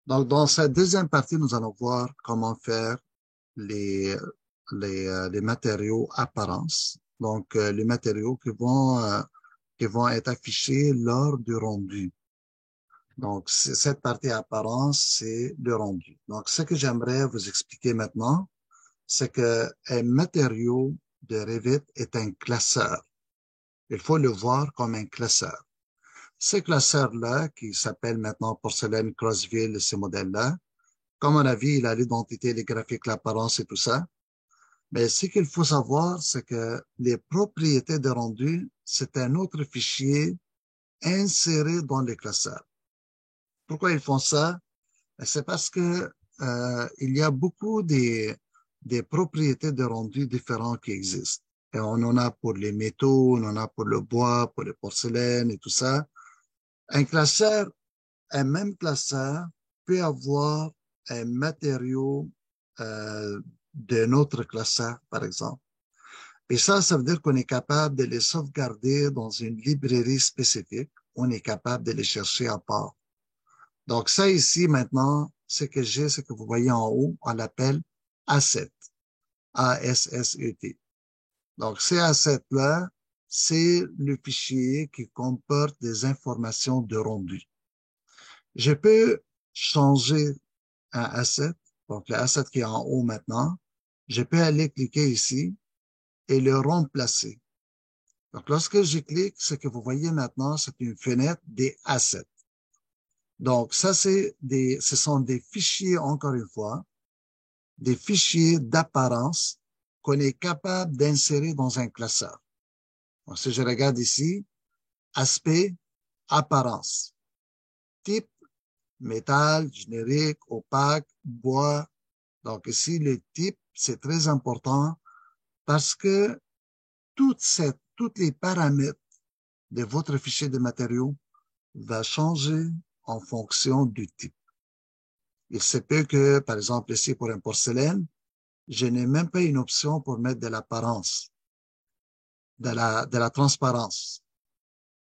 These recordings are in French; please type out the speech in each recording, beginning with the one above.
Donc, dans cette deuxième partie, nous allons voir comment faire les, les matériaux apparences. Donc, les matériaux qui vont être affichés lors du rendu. Donc, cette partie apparence, c'est le rendu. Donc, ce que j'aimerais vous expliquer maintenant, c'est que un matériau de Revit est un classeur. Il faut le voir comme un classeur. Ces classeurs-là, qui s'appellent maintenant porcelaine, Crossville et ces modèles-là, comme on a vu, il a l'identité, les graphiques, l'apparence et tout ça. Mais ce qu'il faut savoir, c'est que les propriétés de rendu, c'est un autre fichier inséré dans les classeurs. Pourquoi ils font ça? C'est parce que il y a beaucoup des propriétés de rendu différents qui existent. Et on en a pour les métaux, on en a pour le bois, pour les porcelaines et tout ça. Un classeur, un même classeur peut avoir un matériau euh, d'un autre classeur, par exemple. Et ça veut dire qu'on est capable de les sauvegarder dans une librairie spécifique. On est capable de les chercher à part. Donc, ça ici, maintenant, ce que j'ai, ce que vous voyez en haut, on l'appelle asset. A-S-S-E-T. Donc, ces assets-là, c'est le fichier qui comporte des informations de rendu. Je peux changer un asset, donc l'asset qui est en haut maintenant. Je peux aller cliquer ici et le remplacer. Donc, lorsque je clique, ce que vous voyez maintenant, c'est une fenêtre des assets. Donc, ça, ce sont des fichiers, encore une fois, des fichiers d'apparence qu'on est capable d'insérer dans un classeur. Donc, si je regarde ici, aspect, apparence, type, métal, générique, opaque, bois. Donc, ici, le type, c'est très important parce que toutes les paramètres de votre fichier de matériaux va changer en fonction du type. Il se peut que, par exemple, ici, pour un porcelaine, je n'ai même pas une option pour mettre de l'apparence, de la transparence.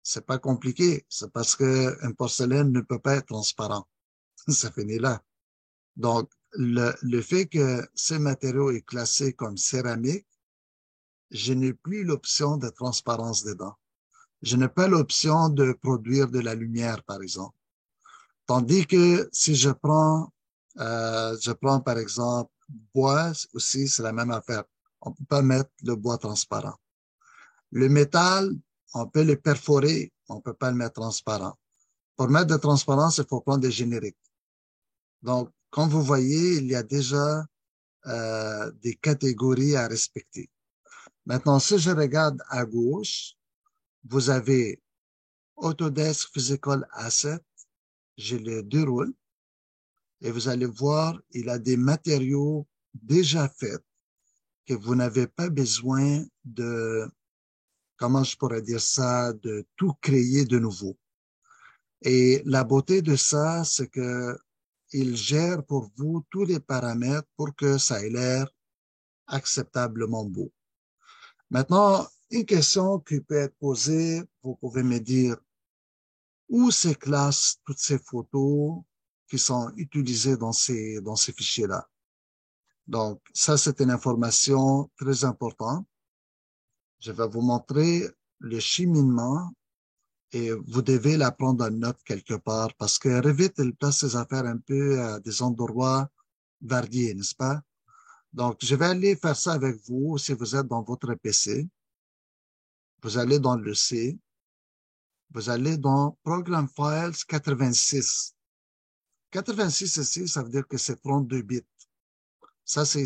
C'est pas compliqué. C'est parce que un porcelaine ne peut pas être transparent. Ça finit là. Donc, le fait que ce matériau est classé comme céramique, je n'ai plus l'option de transparence dedans. Je n'ai pas l'option de produire de la lumière, par exemple. Tandis que si je prends par exemple bois aussi, c'est la même affaire. On peut pas mettre le bois transparent. Le métal, on peut le perforer, on peut pas le mettre transparent. Pour mettre de transparence, il faut prendre des génériques. Donc, comme vous voyez, il y a déjà des catégories à respecter. Maintenant, si je regarde à gauche, vous avez Autodesk Physical Asset, je le déroule et vous allez voir, il a des matériaux déjà faits que vous n'avez pas besoin de, comment je pourrais dire ça, de tout créer de nouveau. Et la beauté de ça, c'est que il gère pour vous tous les paramètres pour que ça ait l'air acceptablement beau. Maintenant, une question qui peut être posée, vous pouvez me dire où se classent toutes ces photos qui sont utilisées dans ces fichiers-là. Donc, ça, c'est une information très importante. Je vais vous montrer le cheminement et vous devez la prendre en note quelque part parce que Revit, il place ses affaires un peu à des endroits variés, n'est-ce pas? Donc, je vais aller faire ça avec vous si vous êtes dans votre PC. Vous allez dans le C, vous allez dans Program Files 86. 86 ici, ça veut dire que c'est 32 bits. Ça, c'est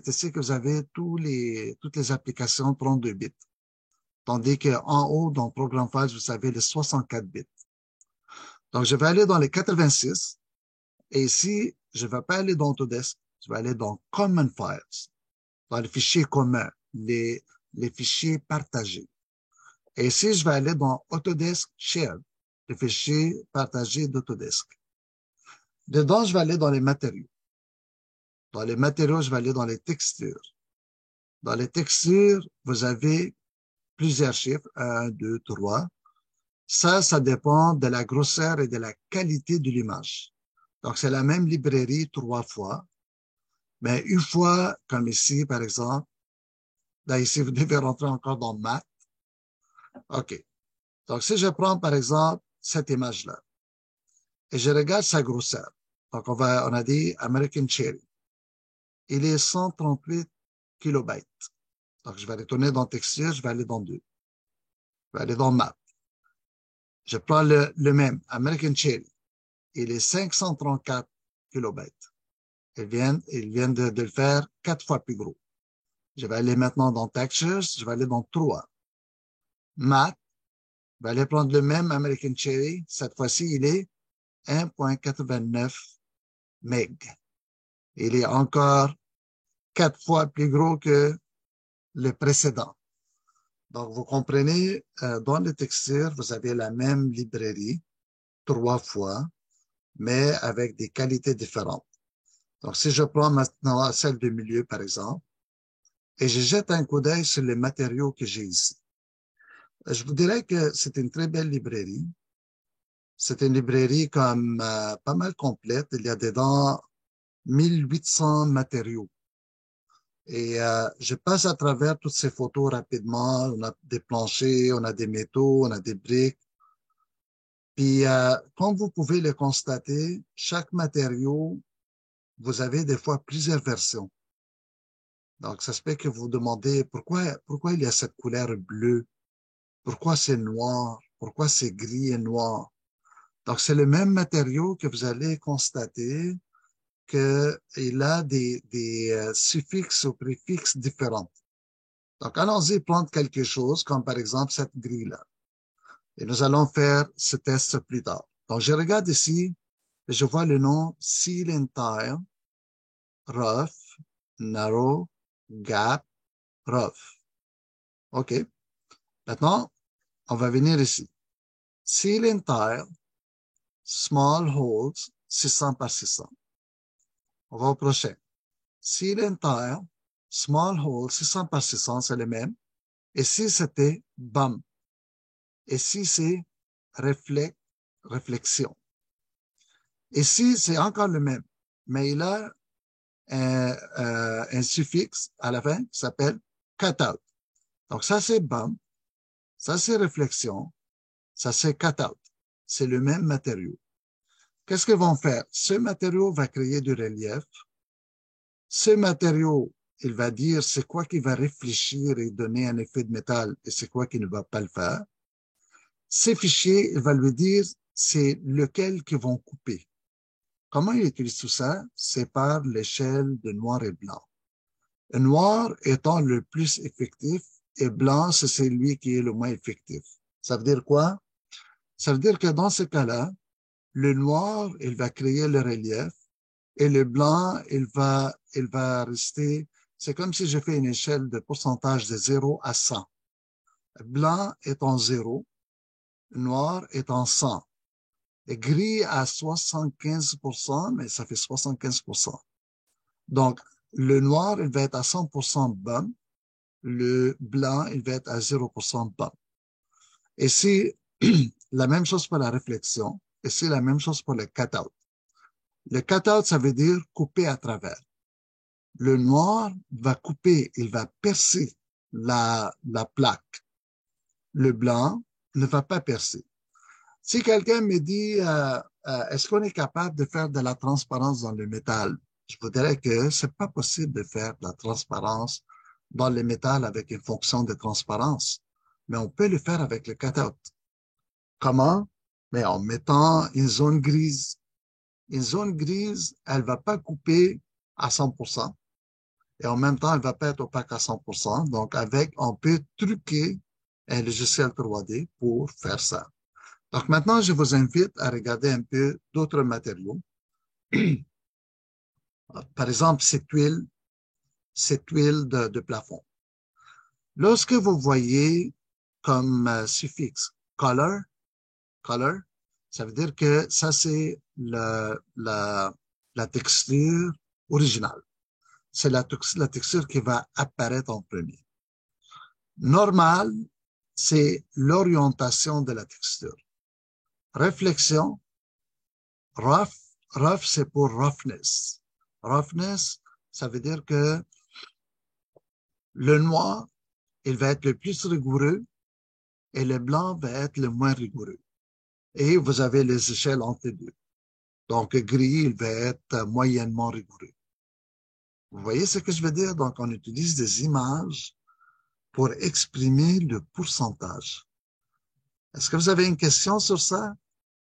ici que vous avez toutes les applications 32 bits. Tandis qu'en haut, dans Program Files, vous avez les 64 bits. Donc, je vais aller dans les 86. Et ici, je ne vais pas aller dans Autodesk. Je vais aller dans Common Files, dans les fichiers communs, les fichiers partagés. Et ici, je vais aller dans Autodesk Shared, les fichiers partagés d'Autodesk. Dedans, je vais aller dans les matériaux. Dans les matériaux, je vais aller dans les textures. Dans les textures, vous avez plusieurs chiffres, 1, 2, 3. Ça dépend de la grosseur et de la qualité de l'image. Donc, c'est la même librairie 3 fois, mais une fois, comme ici, par exemple, là, ici, vous devez rentrer encore dans Math. OK. Donc, si je prends, par exemple, cette image-là, et je regarde sa grosseur. Donc, on a dit American Cherry. Il est 138 kilobytes. Donc, je vais retourner dans Texture, je vais aller dans 2. Je vais aller dans Map. Je prends le même, American Cherry. Il est 534 kilobytes. Il vient de le faire 4 fois plus gros. Je vais aller maintenant dans Textures, je vais aller dans 3. Map, je vais aller prendre le même American Cherry. Cette fois-ci, il est 1.89 MB. Il est encore 4 fois plus gros que le précédent. Donc, vous comprenez, dans les textures, vous avez la même librairie 3 fois, mais avec des qualités différentes. Donc, si je prends maintenant celle du milieu, par exemple, et je jette un coup d'œil sur les matériaux que j'ai ici, je vous dirais que c'est une très belle librairie. C'est une librairie comme pas mal complète. Il y a dedans 1800 matériaux. Et je passe à travers toutes ces photos rapidement. On a des planchers, on a des métaux, on a des briques. Puis, comme vous pouvez le constater, chaque matériau, vous avez des fois plusieurs versions. Donc, ça se fait que vous vous demandez pourquoi il y a cette couleur bleue, pourquoi c'est noir, pourquoi c'est gris et noir. Donc, c'est le même matériau que vous allez constater qu'il a des suffixes ou préfixes différents. Donc, allons-y prendre quelque chose, comme par exemple cette grille-là. Et nous allons faire ce test plus tard. Donc, je regarde ici, et je vois le nom Seal and Tile, Rough, Narrow, Gap, Rough. OK. Maintenant, on va venir ici. Seal and Tile, Small Holes, 600 par 600. On va au prochain. Seal and Tile, Small Holes, 600 par 600, c'est le même. Et si c'était Bump. Et si c'est réflexion. Ici, c'est encore le même, mais il a un suffixe à la fin qui s'appelle cutout. Donc, ça, c'est bump, ça, c'est réflexion, ça, c'est cutout. C'est le même matériau. Qu'est-ce qu'ils vont faire? Ce matériau va créer du relief. Ce matériau, il va dire c'est quoi qui va réfléchir et donner un effet de métal et c'est quoi qui ne va pas le faire. Ces fichiers, il va lui dire c'est lequel qu'ils vont couper. Comment il utilise tout ça? C'est par l'échelle de noir et blanc. Le noir étant le plus effectif et blanc, c'est celui qui est le moins effectif. Ça veut dire quoi? Ça veut dire que dans ce cas-là, le noir, il va créer le relief et le blanc, il va rester. C'est comme si je fais une échelle de pourcentage de 0 à 100. Blanc est en 0, noir est en 100. Et gris à 75%, mais ça fait 75%. Donc, le noir, il va être à 100% bump. Le blanc, il va être à 0% bump. Et c'est la même chose pour la réflexion. Et c'est la même chose pour le cutout. Le cutout, ça veut dire couper à travers. Le noir va couper, il va percer la plaque. Le blanc ne va pas percer. Si quelqu'un me dit, est-ce qu'on est capable de faire de la transparence dans le métal? Je vous dirais que c'est pas possible de faire de la transparence dans le métal avec une fonction de transparence, mais on peut le faire avec le cutout. Comment? Mais en mettant une zone grise. Une zone grise, elle va pas couper à 100% et en même temps, elle va pas être opaque à 100%. Donc, on peut truquer un logiciel 3D pour faire ça. Donc maintenant, je vous invite à regarder un peu d'autres matériaux. Par exemple, cette huile de plafond. Lorsque vous voyez comme suffixe color, ça veut dire que ça, c'est la texture originale. C'est la texture qui va apparaître en premier. Normal, c'est l'orientation de la texture. Réflexion, rough, Rough, c'est pour roughness. Roughness, ça veut dire que le noir, il va être le plus rigoureux et le blanc va être le moins rigoureux. Et vous avez les échelles entre les deux. Donc, gris, il va être moyennement rigoureux. Vous voyez ce que je veux dire? Donc, on utilise des images pour exprimer le pourcentage. Est-ce que vous avez une question sur ça?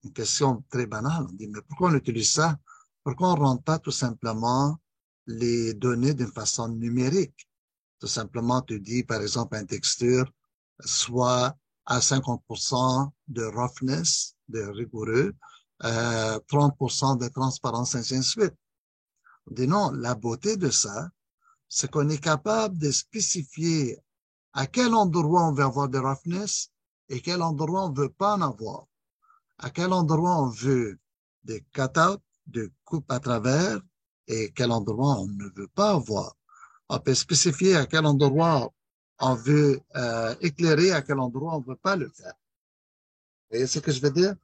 Une question très banale. On dit, mais pourquoi on utilise ça? Pourquoi on ne rend pas tout simplement les données d'une façon numérique? Tout simplement, tu dis, par exemple, un texture soit à 50% de roughness, de rigoureux, 30% de transparence, ainsi de suite. On dit non, la beauté de ça, c'est qu'on est capable de spécifier à quel endroit on veut avoir de roughness et quel endroit on ne veut pas en avoir. À quel endroit on veut des cut-outs, de coupe à travers et quel endroit on ne veut pas avoir. On peut spécifier à quel endroit on veut éclairer, à quel endroit on ne veut pas le faire. Vous voyez ce que je veux dire?